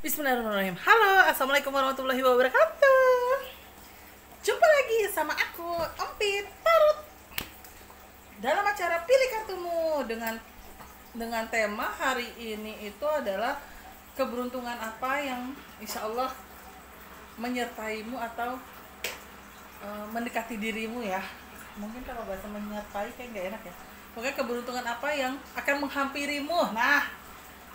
Bismillahirrahmanirrahim. Halo, assalamualaikum warahmatullahi wabarakatuh. Jumpa lagi sama aku, Ompit Tarot, dalam acara Pilih Kartumu dengan tema hari ini itu adalah keberuntungan apa yang insya Allah menyertaimu atau mendekati dirimu ya. Mungkin kalau bahasa menyertai kayak nggak enak ya. Pokoknya keberuntungan apa yang akan menghampirimu. Nah,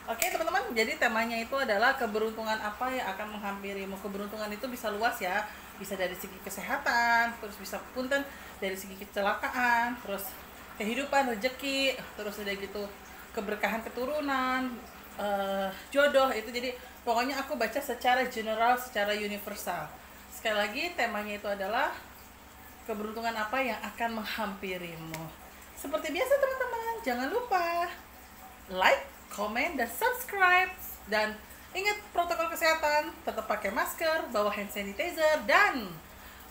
oke teman-teman, jadi temanya itu adalah keberuntungan apa yang akan menghampirimu. Keberuntungan itu bisa luas ya, bisa dari segi kesehatan, terus bisa punten dari segi kecelakaan, terus kehidupan, rezeki, terus udah gitu keberkahan keturunan, jodoh itu. Jadi pokoknya aku baca secara general, secara universal. Sekali lagi temanya itu adalah keberuntungan apa yang akan menghampirimu. Seperti biasa teman-teman, jangan lupa like, komen, dan subscribe. Dan ingat protokol kesehatan, tetap pakai masker, bawa hand sanitizer, dan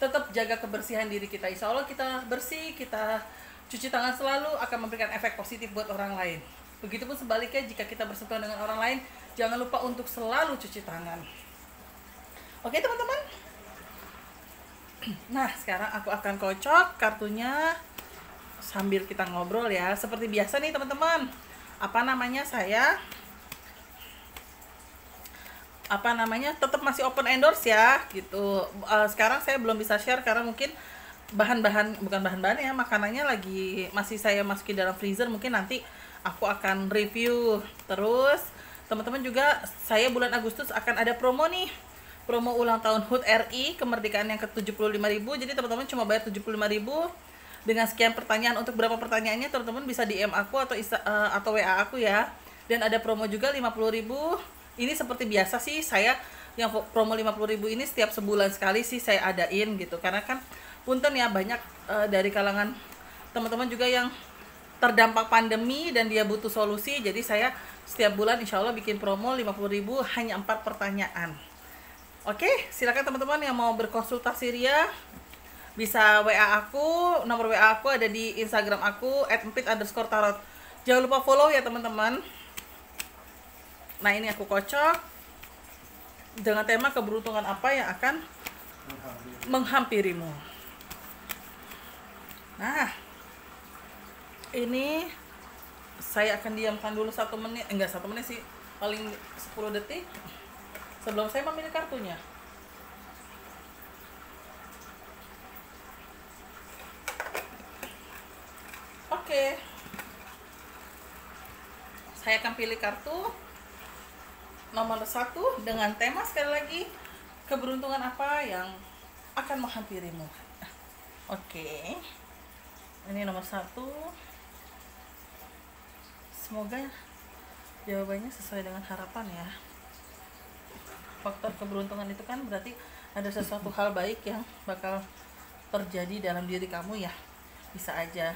tetap jaga kebersihan diri kita. Insya Allah kita bersih, kita cuci tangan selalu akan memberikan efek positif buat orang lain. Begitupun sebaliknya, jika kita bersentuhan dengan orang lain, jangan lupa untuk selalu cuci tangan. Oke teman-teman. Nah, sekarang aku akan kocok kartunya sambil kita ngobrol ya. Seperti biasa nih teman-teman, tetap masih open endorse ya gitu. Sekarang saya belum bisa share karena mungkin bukan bahan-bahan ya, makanannya lagi masih saya masukin dalam freezer. Mungkin nanti aku akan review. Terus teman-teman juga, saya bulan Agustus akan ada promo nih, promo ulang tahun HUT RI kemerdekaan yang ke-75.000. Jadi teman-teman cuma bayar 75.000 dengan sekian pertanyaan. Untuk berapa pertanyaannya teman-teman bisa DM aku atau WA aku ya. Dan ada promo juga 50.000. Ini seperti biasa sih, saya yang promo 50.000 ini setiap sebulan sekali sih saya adain gitu. Karena kan punten ya, banyak dari kalangan teman-teman juga yang terdampak pandemi dan dia butuh solusi. Jadi saya setiap bulan insya Allah bikin promo 50.000 hanya 4 pertanyaan. Oke, silakan teman-teman yang mau berkonsultasi Ria bisa WA aku. Nomor WA aku ada di Instagram aku @empit_tarot. Jangan lupa follow ya teman-teman. Nah, ini aku kocok dengan tema keberuntungan apa yang akan menghampirimu. Nah, ini saya akan diamkan dulu 1 menit, enggak 1 menit sih, paling 10 detik sebelum saya memilih kartunya. Oke, saya akan pilih kartu nomor 1 dengan tema sekali lagi keberuntungan apa yang akan menghampirimu. Oke, ini nomor 1. Semoga jawabannya sesuai dengan harapan ya. Faktor keberuntungan itu kan berarti ada sesuatu hal baik yang bakal terjadi dalam diri kamu ya. Bisa aja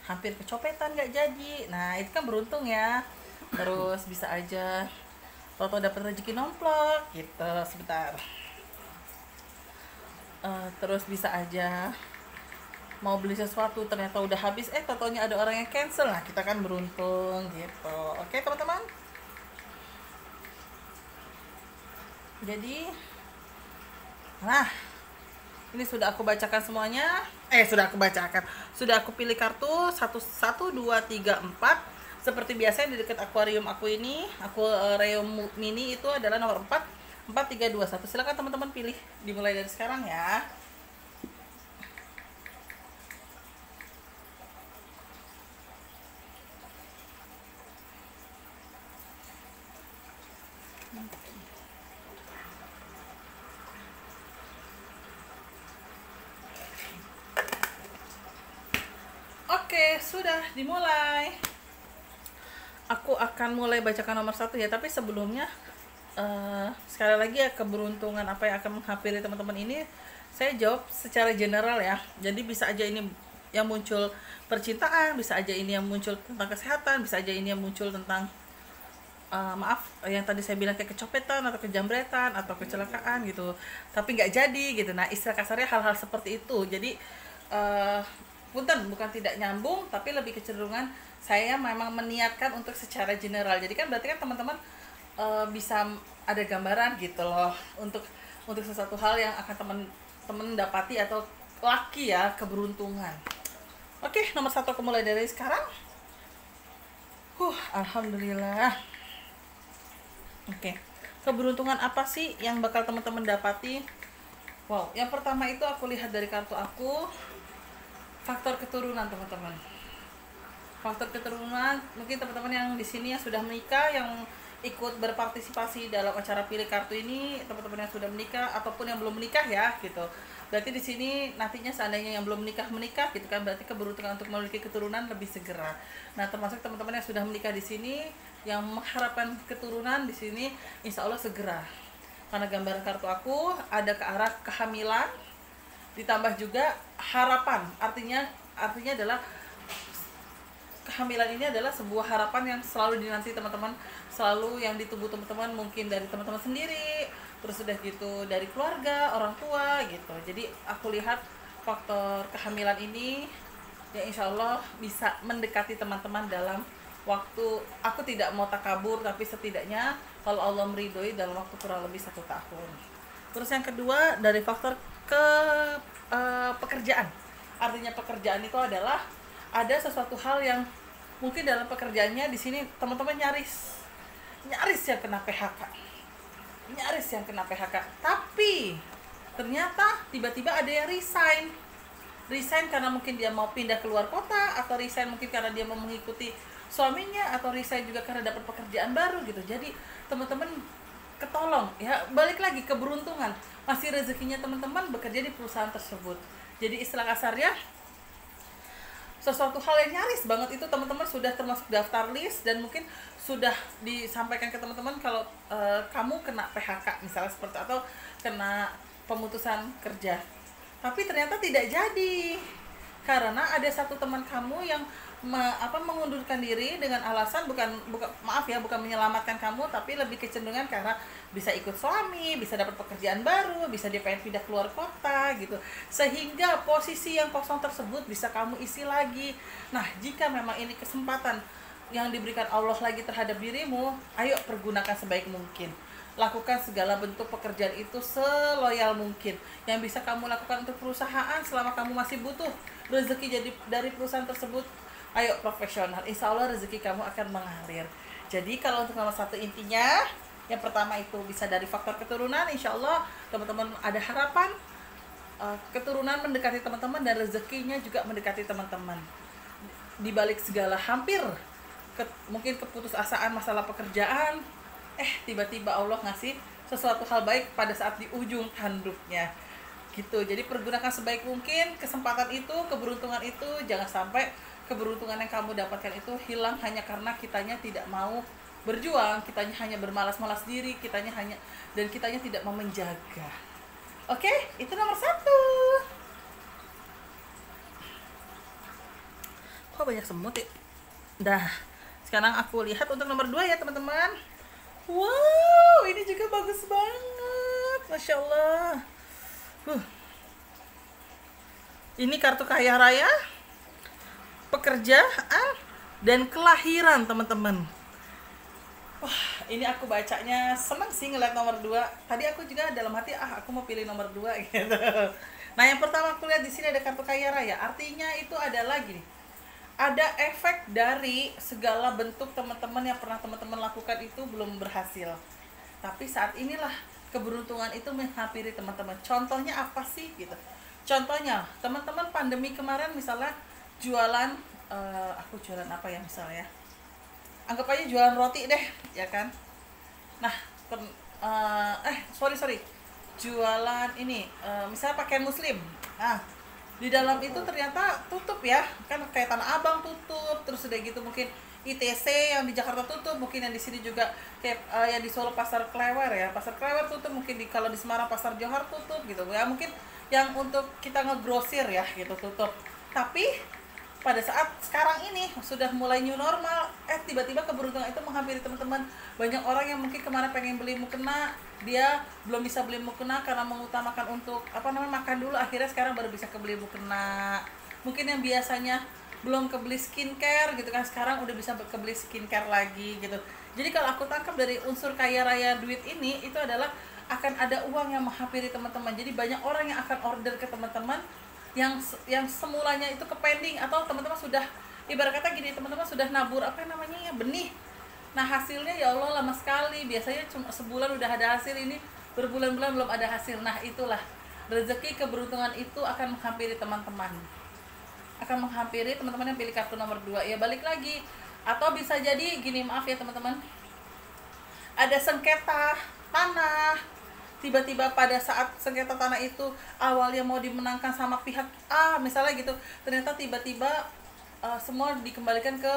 hampir kecopetan nggak jadi, nah itu kan beruntung ya. Terus bisa aja toto dapat rezeki nomplok gitu sebentar. Terus bisa aja mau beli sesuatu ternyata udah habis, totonya ada orang yang cancel, nah kita kan beruntung gitu. Oke teman-teman, jadi nah ini sudah aku bacakan semuanya. Sudah aku pilih kartu 1, 2, 3, 4. Seperti biasa di dekat akuarium aku ini, akuarium mini itu adalah nomor 4, 4, 3, 2, 1. Silakan teman-teman pilih, dimulai dari sekarang ya. Oke, sudah dimulai. Aku akan mulai bacakan nomor 1 ya, tapi sebelumnya sekali lagi ya, keberuntungan apa yang akan menghampiri teman-teman ini saya jawab secara general ya. Jadi bisa aja ini yang muncul percintaan, bisa aja ini yang muncul tentang kesehatan, bisa aja ini yang muncul tentang yang tadi saya bilang kayak kecopetan atau kejambretan atau kecelakaan gitu, tapi nggak jadi gitu. Nah, istilah kasarnya hal-hal seperti itu. Jadi punten, bukan tidak nyambung, tapi lebih kecenderungan saya memang meniatkan untuk secara general. Jadi kan berarti kan teman-teman bisa ada gambaran gitu loh untuk sesuatu hal yang akan teman-teman dapati atau laki ya, keberuntungan. Oke, nomor 1 aku mulai dari sekarang. Alhamdulillah. Oke, keberuntungan apa sih yang bakal teman-teman dapati? Wow, yang pertama itu aku lihat dari kartu aku, faktor keturunan teman-teman. Faktor keturunan, mungkin teman-teman yang di sini yang sudah menikah, yang ikut berpartisipasi dalam acara pilih kartu ini, teman-teman yang sudah menikah ataupun yang belum menikah ya gitu. Berarti di sini nantinya seandainya yang belum menikah gitu kan, berarti keberuntungan untuk memiliki keturunan lebih segera. Nah, termasuk teman-teman yang sudah menikah di sini yang mengharapkan keturunan di sini insya Allah segera. Karena gambaran kartu aku ada ke arah kehamilan ditambah juga harapan. Artinya adalah kehamilan ini adalah sebuah harapan yang selalu dinanti teman-teman, selalu yang ditunggu teman-teman, mungkin dari teman-teman sendiri, terus udah gitu dari keluarga, orang tua gitu. Jadi aku lihat faktor kehamilan ini ya insya Allah bisa mendekati teman-teman dalam waktu, aku tidak mau takabur, tapi setidaknya kalau Allah meridhoi dalam waktu kurang lebih 1 tahun. Terus yang kedua dari faktor pekerjaan. Artinya pekerjaan itu adalah ada sesuatu hal yang mungkin dalam pekerjaannya di sini teman-teman nyaris yang kena PHK. Tapi ternyata tiba-tiba ada yang resign karena mungkin dia mau pindah keluar kota, atau resign mungkin karena dia mau mengikuti suaminya, atau resign juga karena dapat pekerjaan baru gitu. Jadi teman-teman ketolong ya, balik lagi keberuntungan, masih rezekinya teman-teman bekerja di perusahaan tersebut. Jadi istilah kasarnya sesuatu hal yang nyaris banget itu teman-teman sudah termasuk daftar list, dan mungkin sudah disampaikan ke teman-teman kalau kamu kena PHK misalnya seperti, atau kena pemutusan kerja. Tapi ternyata tidak jadi karena ada satu teman kamu yang mengundurkan diri dengan alasan bukan menyelamatkan kamu, tapi lebih kecenderungan karena bisa ikut suami, bisa dapat pekerjaan baru, bisa dia pengen pindah keluar kota gitu, sehingga posisi yang kosong tersebut bisa kamu isi lagi. Nah, jika memang ini kesempatan yang diberikan Allah lagi terhadap dirimu, ayo pergunakan sebaik mungkin. Lakukan segala bentuk pekerjaan itu seloyal mungkin. Yang bisa kamu lakukan untuk perusahaan selama kamu masih butuh rezeki jadi dari perusahaan tersebut, ayo profesional, insya Allah rezeki kamu akan mengalir. Jadi kalau untuk nomor 1 intinya, yang pertama itu bisa dari faktor keturunan, insya Allah teman-teman ada harapan keturunan mendekati teman-teman, dan rezekinya juga mendekati teman-teman. Di balik segala hampir mungkin keputusasaan masalah pekerjaan, tiba-tiba Allah ngasih sesuatu hal baik pada saat di ujung tanduknya gitu. Jadi pergunakan sebaik mungkin kesempatan itu, keberuntungan itu. Jangan sampai keberuntungan yang kamu dapatkan itu hilang hanya karena kitanya tidak mau berjuang, kitanya hanya bermalas-malas diri, kitanya tidak mau menjaga. Oke, itu nomor 1. Kok banyak semut ya? Dah, sekarang aku lihat untuk nomor 2 ya teman-teman. Wow, ini juga bagus banget, Masya Allah. Ini kartu kaya raya, pekerjaan, dan kelahiran teman-teman. Wah, ini aku bacanya seneng sih ngeliat nomor 2. Tadi aku juga dalam hati aku mau pilih nomor 2 gitu. Nah, yang pertama aku lihat di sini ada kartu kaya raya. Artinya itu adalah gini, ada efek dari segala bentuk teman-teman yang pernah teman-teman lakukan itu belum berhasil. Tapi saat inilah keberuntungan itu menghampiri teman-teman. Contohnya apa sih gitu? Contohnya teman-teman pandemi kemarin misalnya jualan, aku jualan apa ya misalnya? Anggap aja jualan roti deh, ya kan? Nah, sorry, jualan ini, misalnya pakaian muslim. Nah, di dalam itu ternyata tutup ya, kan kayak Tanah Abang tutup, terus udah gitu mungkin ITC yang di Jakarta tutup, mungkin yang di sini juga kayak yang di Solo Pasar Klewer ya, Pasar Klewer tutup, mungkin kalau di Semarang Pasar Johar tutup gitu ya, mungkin yang untuk kita ngegrosir ya gitu tutup. Tapi pada saat sekarang ini sudah mulai new normal, tiba-tiba keberuntungan itu menghampiri teman-teman. Banyak orang yang mungkin kemarin pengen beli mukena, dia belum bisa beli mukena karena mengutamakan untuk makan dulu, akhirnya sekarang baru bisa kebeli mukena. Mungkin yang biasanya belum kebeli skincare gitu kan, sekarang udah bisa kebeli skincare lagi gitu. Jadi kalau aku tangkap dari unsur kaya raya duit ini, itu adalah akan ada uang yang menghampiri teman-teman. Jadi banyak orang yang akan order ke teman-teman yang semulanya itu ke pending, atau teman-teman sudah, ibarat kata gini, teman-teman sudah nabur apa namanya ya, benih. Nah hasilnya ya Allah lama sekali, biasanya cuma sebulan udah ada hasil, ini berbulan-bulan belum ada hasil. Nah itulah rezeki keberuntungan itu akan menghampiri teman-teman, akan menghampiri teman-teman yang pilih kartu nomor 2. Ya balik lagi, atau bisa jadi gini, maaf ya teman-teman, ada sengketa tanah, tiba-tiba pada saat sengketa tanah itu awalnya mau dimenangkan sama pihak A misalnya gitu, ternyata tiba-tiba semua dikembalikan ke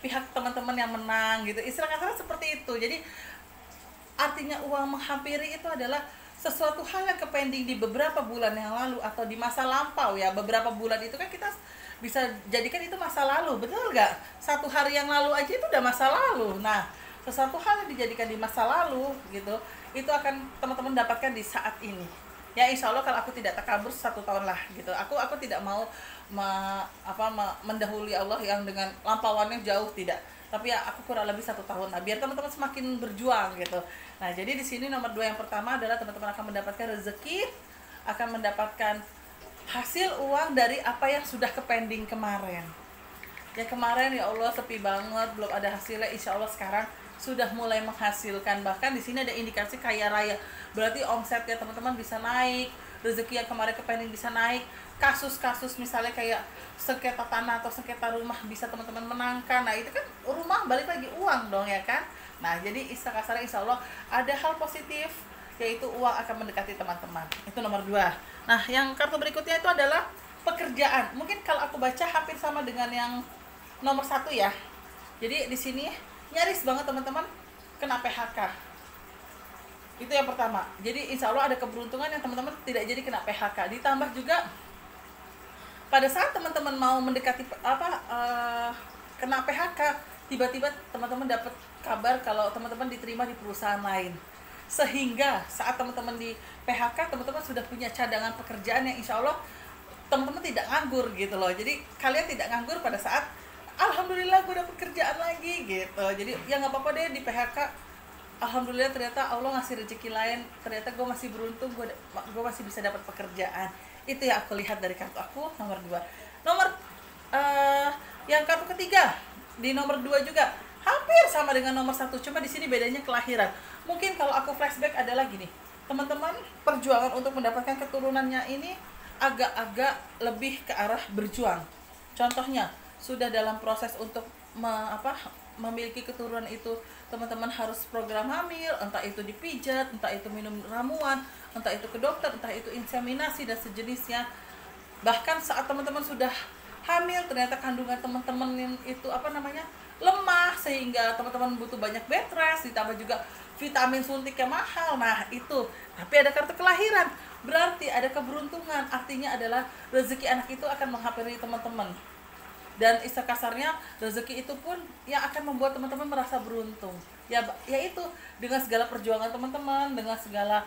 pihak teman-teman yang menang gitu, istilah kasarnya seperti itu. Jadi artinya uang menghampiri itu adalah sesuatu hal yang kepending di beberapa bulan yang lalu atau di masa lampau ya. Beberapa bulan itu kan kita bisa jadikan itu masa lalu, betul nggak? Satu hari yang lalu aja itu udah masa lalu. Nah, sesuatu hal yang dijadikan di masa lalu gitu, itu akan teman-teman dapatkan di saat ini. Ya insya Allah kalau aku tidak takabur 1 tahun lah gitu. Aku tidak mau mendahului Allah yang dengan lampauannya jauh, tidak. Tapi ya aku kurang lebih 1 tahun lah, biar teman-teman semakin berjuang gitu. Nah jadi di sini nomor 2 yang pertama adalah teman-teman akan mendapatkan rezeki, akan mendapatkan hasil uang dari apa yang sudah kepending kemarin. Ya kemarin ya Allah sepi banget, belum ada hasilnya. Insya Allah sekarang sudah mulai menghasilkan. Bahkan di sini ada indikasi kaya raya, berarti omsetnya teman-teman bisa naik, rezeki yang kemarin kepending bisa naik. Kasus-kasus misalnya kayak sengketa tanah atau sengketa rumah bisa teman-teman menangkan. Nah itu kan rumah balik lagi uang dong ya kan. Nah jadi istilah kasarnya insya Allah ada hal positif, yaitu uang akan mendekati teman-teman. Itu nomor 2. Nah yang kartu berikutnya itu adalah pekerjaan. Mungkin kalau aku baca hampir sama dengan yang nomor 1 ya. Jadi di sini nyaris banget teman-teman kena PHK. Itu yang pertama. Jadi insya Allah ada keberuntungan yang teman-teman tidak jadi kena PHK. Ditambah juga pada saat teman-teman mau mendekati kena PHK, tiba-tiba teman-teman dapat kabar kalau teman-teman diterima di perusahaan lain, sehingga saat teman-teman di PHK teman-teman sudah punya cadangan pekerjaan yang insya Allah teman-teman tidak nganggur gitu loh. Jadi kalian tidak nganggur pada saat alhamdulillah gue dapet kerjaan lagi gitu. Jadi ya nggak apa-apa deh di PHK, alhamdulillah ternyata Allah ngasih rezeki lain, ternyata gue masih beruntung, gue masih bisa dapat pekerjaan. Itu yang aku lihat dari kartu aku nomor 2. Nomor yang kartu ketiga di nomor 2 juga hampir sama dengan nomor 1, cuma di sini bedanya kelahiran. Mungkin kalau aku flashback adalah gini, teman-teman perjuangan untuk mendapatkan keturunannya ini agak-agak lebih ke arah berjuang. Contohnya sudah dalam proses untuk memiliki keturunan itu, teman-teman harus program hamil, entah itu dipijat, entah itu minum ramuan, entah itu ke dokter, entah itu inseminasi dan sejenisnya. Bahkan saat teman-teman sudah hamil, ternyata kandungan teman-teman itu lemah, sehingga teman-teman butuh banyak bed rest, ditambah juga vitamin suntik yang mahal. Nah itu, tapi ada kartu kelahiran, berarti ada keberuntungan, artinya adalah rezeki anak itu akan menghampiri teman-teman. Dan istilah kasarnya rezeki itu pun yang akan membuat teman-teman merasa beruntung. Yaitu dengan segala perjuangan teman-teman, dengan segala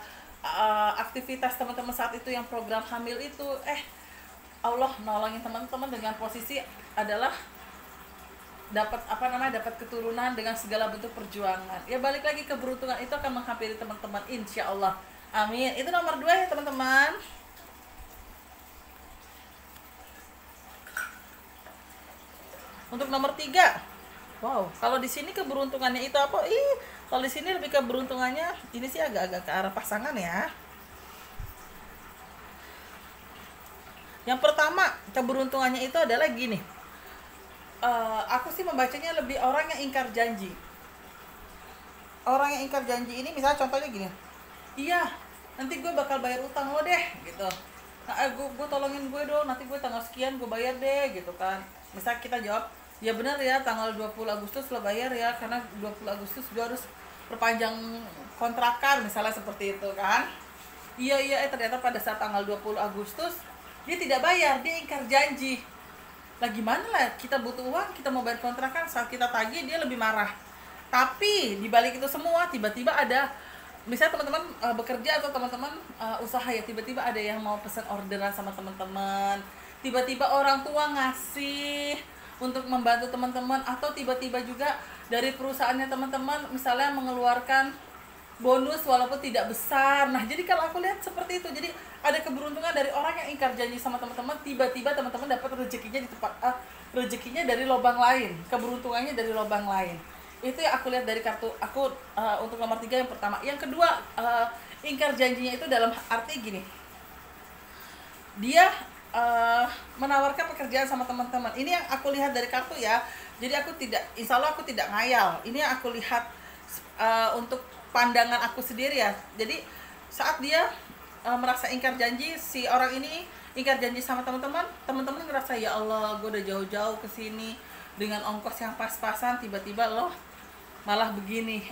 aktivitas teman-teman saat itu yang program hamil itu, Allah nolongin teman-teman dengan posisi adalah dapat dapat keturunan dengan segala bentuk perjuangan. Ya balik lagi, keberuntungan itu akan menghampiri teman-teman insya Allah. Amin. Itu nomor 2 ya teman-teman. Untuk nomor 3, wow, kalau di sini keberuntungannya itu apa? Kalau di sini lebih keberuntungannya ini sih agak-agak ke arah pasangan ya. Yang pertama keberuntungannya itu adalah gini, aku sih membacanya lebih orang yang ingkar janji. Orang yang ingkar janji ini misalnya contohnya gini, iya nanti gue bakal bayar utang lo deh gitu. Nah, gue tolongin gue dong, nanti gue tanggal sekian gue bayar deh gitu kan. Misal kita jawab, ya benar ya tanggal 20 Agustus lo bayar ya, karena 20 Agustus gue harus perpanjang kontrakan misalnya seperti itu kan. Iya ternyata pada saat tanggal 20 Agustus dia tidak bayar, dia ingkar janji. Lah gimana lah, kita butuh uang, kita mau bayar kontrakan, saat kita tagih dia lebih marah. Tapi dibalik itu semua tiba-tiba ada, misalnya teman-teman bekerja atau teman-teman usaha ya, tiba-tiba ada yang mau pesan orderan sama teman-teman, tiba-tiba orang tua ngasih untuk membantu teman-teman, atau tiba-tiba juga dari perusahaannya teman-teman misalnya mengeluarkan bonus walaupun tidak besar. Nah, jadi kalau aku lihat seperti itu, jadi ada keberuntungan dari orang yang ingkar janji sama teman-teman, tiba-tiba teman-teman dapat rezekinya di tempat rezekinya dari lubang lain, keberuntungannya dari lubang lain. Itu yang aku lihat dari kartu aku untuk nomor 3 yang pertama. Yang kedua, ingkar janjinya itu dalam arti gini. Dia menawarkan pekerjaan sama teman-teman. Ini yang aku lihat dari kartu ya. Jadi aku tidak, insya Allah aku tidak ngayal. Ini yang aku lihat untuk pandangan aku sendiri ya. Jadi saat dia merasa ingkar janji, si orang ini ingkar janji sama teman-teman, teman-teman ngerasa ya Allah, gue udah jauh-jauh ke sini dengan ongkos yang pas-pasan, tiba-tiba loh malah begini.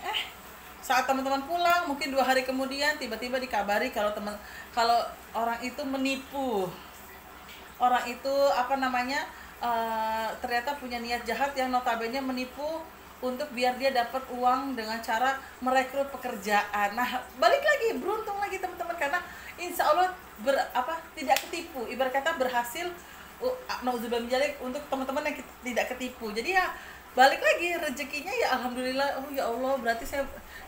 Saat teman-teman pulang, mungkin 2 hari kemudian tiba-tiba dikabari kalau orang itu menipu. Orang itu ternyata punya niat jahat yang notabene menipu untuk biar dia dapat uang dengan cara merekrut pekerjaan. Nah, balik lagi, beruntung lagi teman-teman karena insya Allah tidak ketipu. Ibarat kata berhasil nauzubillah min dzalik untuk teman-teman yang tidak ketipu. Jadi ya balik lagi rezekinya ya alhamdulillah. Oh ya Allah, berarti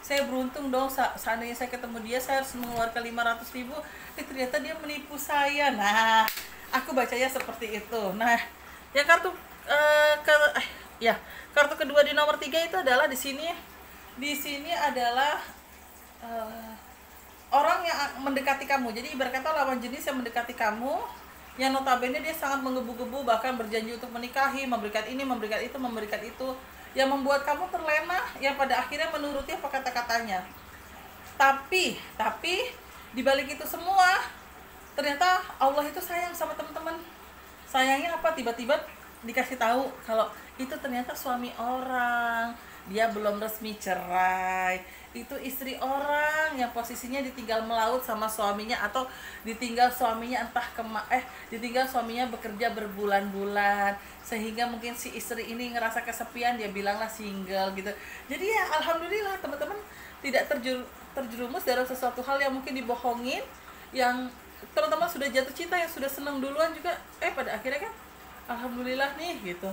saya beruntung dong. Seandainya saya ketemu dia, saya harus mengeluarkan 500.000. Ternyata dia menipu saya. Nah, aku bacanya seperti itu. Nah, yang kartu kartu kedua di nomor 3 itu adalah di sini adalah orang yang mendekati kamu. Jadi ibarat kata lawan jenis yang mendekati kamu, yang notabene dia sangat menggebu-gebu, bahkan berjanji untuk menikahi, memberikan ini, memberikan itu, yang membuat kamu terlena, yang pada akhirnya menuruti apa kata-katanya. Tapi di balik itu semua, ternyata Allah itu sayang sama teman-teman. Sayangnya apa? Tiba-tiba dikasih tahu kalau itu ternyata suami orang, dia belum resmi cerai, itu istri orang yang posisinya ditinggal melaut sama suaminya, atau ditinggal suaminya ditinggal suaminya bekerja berbulan-bulan, sehingga mungkin si istri ini ngerasa kesepian, dia bilanglah single gitu. Jadi ya alhamdulillah teman-teman tidak terjerumus dalam sesuatu hal yang mungkin dibohongin, yang teman-teman sudah jatuh cinta, yang sudah senang duluan juga, pada akhirnya kan alhamdulillah nih gitu,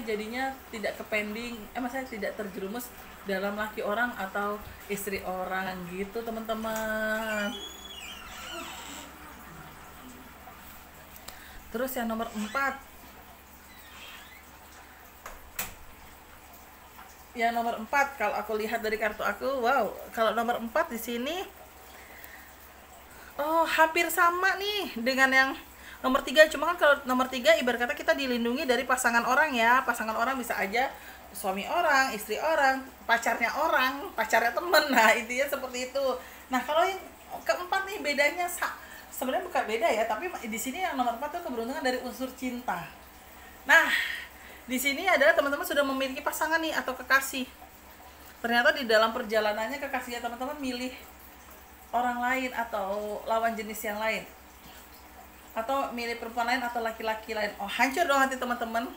jadinya tidak ke pending, maksudnya tidak terjerumus dalam laki orang atau istri orang gitu teman-teman. Terus yang nomor 4, kalau aku lihat dari kartu aku, wow, kalau nomor 4 di sini hampir sama nih dengan yang nomor 3, cuma kan kalau nomor 3 ibarat kata kita dilindungi dari pasangan orang ya. Pasangan orang bisa aja suami orang, istri orang, pacarnya temen. Nah, intinya seperti itu. Nah, kalau yang keempat nih bedanya sebenarnya bukan beda ya, tapi di sini yang nomor 4 tuh keberuntungan dari unsur cinta. Nah, di sini adalah teman-teman sudah memiliki pasangan nih atau kekasih. Ternyata di dalam perjalanannya kekasihnya teman-teman milih orang lain atau lawan jenis yang lain, atau milih perempuan lain atau laki-laki lain. Hancur dong hati teman-teman.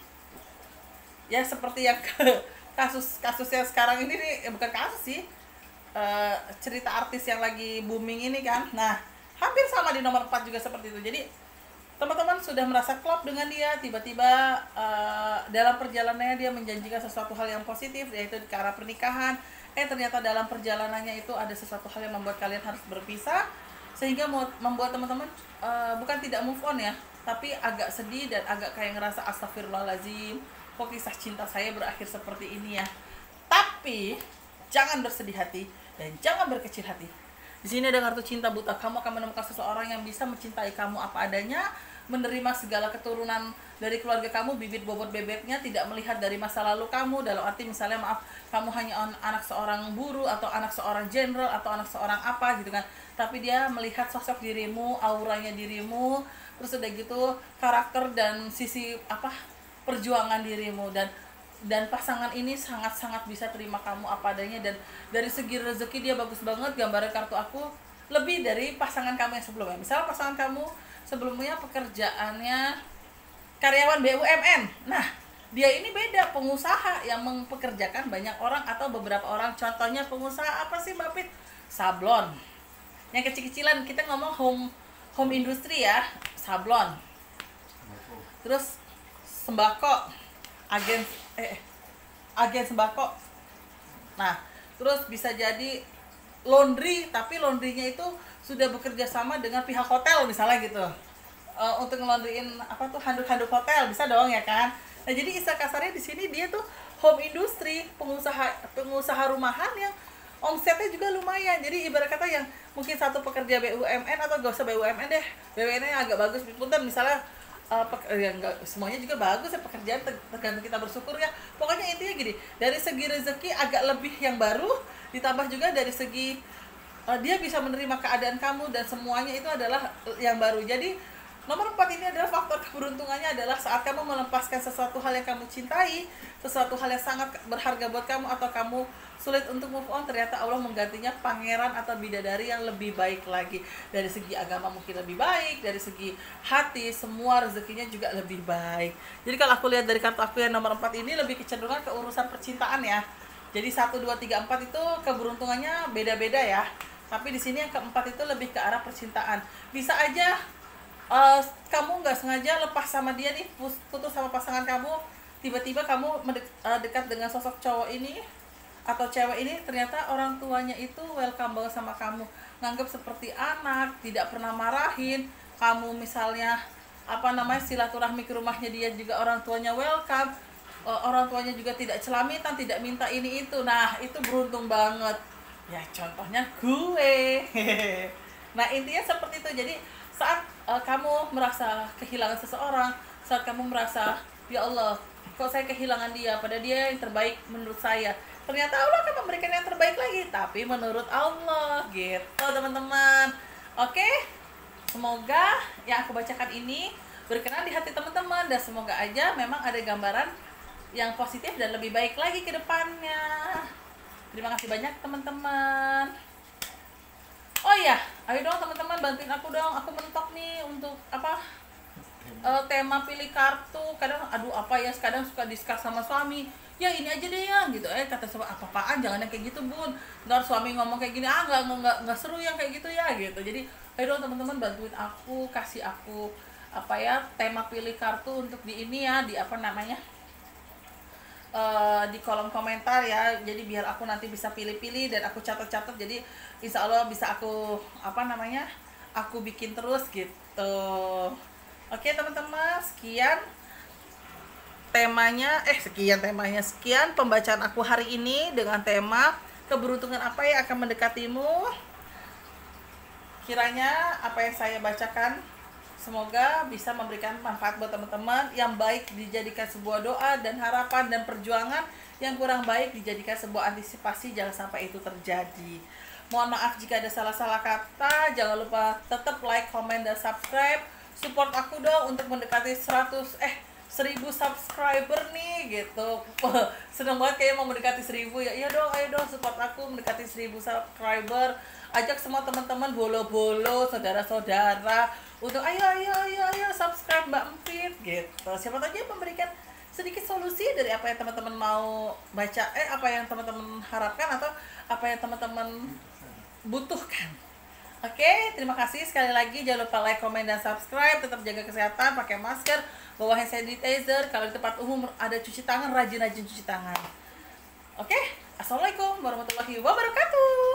Ya seperti yang kasus yang sekarang ini nih, bukan kasus sih, cerita artis yang lagi booming ini kan. Nah, hampir sama di nomor 4 juga seperti itu. Jadi teman-teman sudah merasa klop dengan dia, tiba-tiba dalam perjalanannya dia menjanjikan sesuatu hal yang positif, yaitu ke arah pernikahan. Ternyata dalam perjalanannya itu ada sesuatu hal yang membuat kalian harus berpisah, sehingga membuat teman-teman bukan tidak move on ya, tapi agak sedih dan agak kayak ngerasa astagfirullahaladzim, kok kisah cinta saya berakhir seperti ini ya. Tapi jangan bersedih hati dan jangan berkecil hati. Di sini ada kartu cinta buta. Kamu akan menemukan seseorang yang bisa mencintai kamu apa adanya, menerima segala keturunan dari keluarga kamu, bibit bobot bebeknya, tidak melihat dari masa lalu kamu, dalam arti misalnya kamu hanya anak seorang buruh atau anak seorang jenderal atau anak seorang apa gitu kan, tapi dia melihat sosok dirimu, auranya dirimu, terus udah gitu karakter dan sisi perjuangan dirimu, dan pasangan ini sangat-sangat bisa terima kamu apa adanya, dan dari segi rezeki dia bagus banget. Gambaran kartu aku lebih dari pasangan kamu yang sebelumnya. Misalnya pasangan kamu sebelumnya pekerjaannya karyawan BUMN. Nah, dia ini beda, pengusaha yang mempekerjakan banyak orang atau beberapa orang. Contohnya pengusaha apa sih Mbak Pit? Sablon. Yang kecil-kecilan, kita ngomong home industry ya, sablon. Terus sembako, agen sembako. Nah, terus bisa jadi laundry, tapi laundrynya itu sudah bekerja sama dengan pihak hotel misalnya gitu. Untuk ngelondriin apa tuh handuk-handuk hotel bisa dong ya kan. Nah, jadi istilah kasarnya di sini dia tuh home industry, pengusaha rumahan yang omsetnya juga lumayan. Jadi ibarat kata yang mungkin satu pekerja BUMN atau gak usah BUMN deh, BUMN-nya agak bagus, punten misalnya ya enggak semuanya juga bagus ya, pekerjaan tergantung kita bersyukur ya. Pokoknya intinya gini, dari segi rezeki agak lebih yang baru, ditambah juga dari segi dia bisa menerima keadaan kamu dan semuanya itu adalah yang baru. Jadi nomor 4 ini adalah faktor keberuntungannya adalah saat kamu melepaskan sesuatu hal yang kamu cintai, sesuatu hal yang sangat berharga buat kamu atau kamu sulit untuk move on, ternyata Allah menggantinya pangeran atau bidadari yang lebih baik lagi. Dari segi agama mungkin lebih baik, dari segi hati, semua rezekinya juga lebih baik. Jadi kalau aku lihat dari kartu aku yang nomor 4 ini lebih kecenderungan ke urusan percintaan ya. Jadi 1, 2, 3, 4 itu keberuntungannya beda-beda ya. Tapi di sini yang keempat itu lebih ke arah percintaan. Bisa aja kamu nggak sengaja lepas sama dia nih, putus sama pasangan kamu, tiba-tiba kamu dekat dengan sosok cowok ini atau cewek ini, ternyata orang tuanya itu welcome banget sama kamu, nganggap seperti anak, tidak pernah marahin kamu. Misalnya silaturahmi ke rumahnya dia juga orang tuanya welcome, orang tuanya juga tidak celamitan, tidak minta ini itu. Nah, itu beruntung banget ya, contohnya gue. Nah, intinya seperti itu. Jadi saat kamu merasa kehilangan seseorang, saat kamu merasa ya Allah, kok saya kehilangan dia, pada dia yang terbaik menurut saya, ternyata Allah akan memberikan yang terbaik lagi, tapi menurut Allah gitu teman-teman. Oke, semoga yang aku bacakan ini berkenan di hati teman-teman, dan semoga aja memang ada gambaran yang positif dan lebih baik lagi ke depannya. Terima kasih banyak teman-teman. Oh iya, ayo dong teman-teman bantuin aku dong. Aku mentok nih untuk tema pilih kartu. Kadang kadang suka diskus sama suami. Ya ini aja deh ya gitu. Kata suami, apa-apaan, jangan yang kayak gitu bun. Ntar suami ngomong kayak gini, nggak seru yang kayak gitu ya gitu. Jadi ayo dong teman-teman bantuin aku, kasih aku tema pilih kartu untuk di ini ya, di kolom komentar ya. Jadi biar aku nanti bisa pilih-pilih dan aku catat-catat, jadi insya Allah bisa aku aku bikin terus gitu. Oke teman-teman, sekian temanya, sekian pembacaan aku hari ini dengan tema keberuntungan apa yang akan mendekatimu. Kiranya apa yang saya bacakan semoga bisa memberikan manfaat buat teman-teman. Yang baik dijadikan sebuah doa dan harapan dan perjuangan, yang kurang baik dijadikan sebuah antisipasi, jangan sampai itu terjadi. Mohon maaf jika ada salah-salah kata. Jangan lupa tetap like, comment, dan subscribe. Support aku dong untuk mendekati 1000 subscriber nih gitu. Seneng banget kayak mau mendekati 1000 ya. Iya dong, ayo dong support aku mendekati 1000 subscriber. Ajak semua teman-teman bolo-bolo, saudara-saudara untuk ayo subscribe Mbak Empit gitu. Siapa tahu dia memberikan sedikit solusi dari apa yang teman-teman mau baca, apa yang teman-teman harapkan atau apa yang teman-teman butuhkan. Oke, terima kasih sekali lagi. Jangan lupa like, komen, dan subscribe. Tetap jaga kesehatan, pakai masker, bawa hand sanitizer. Kalau di tempat umum ada cuci tangan, rajin-rajin cuci tangan. Oke, assalamualaikum warahmatullahi wabarakatuh.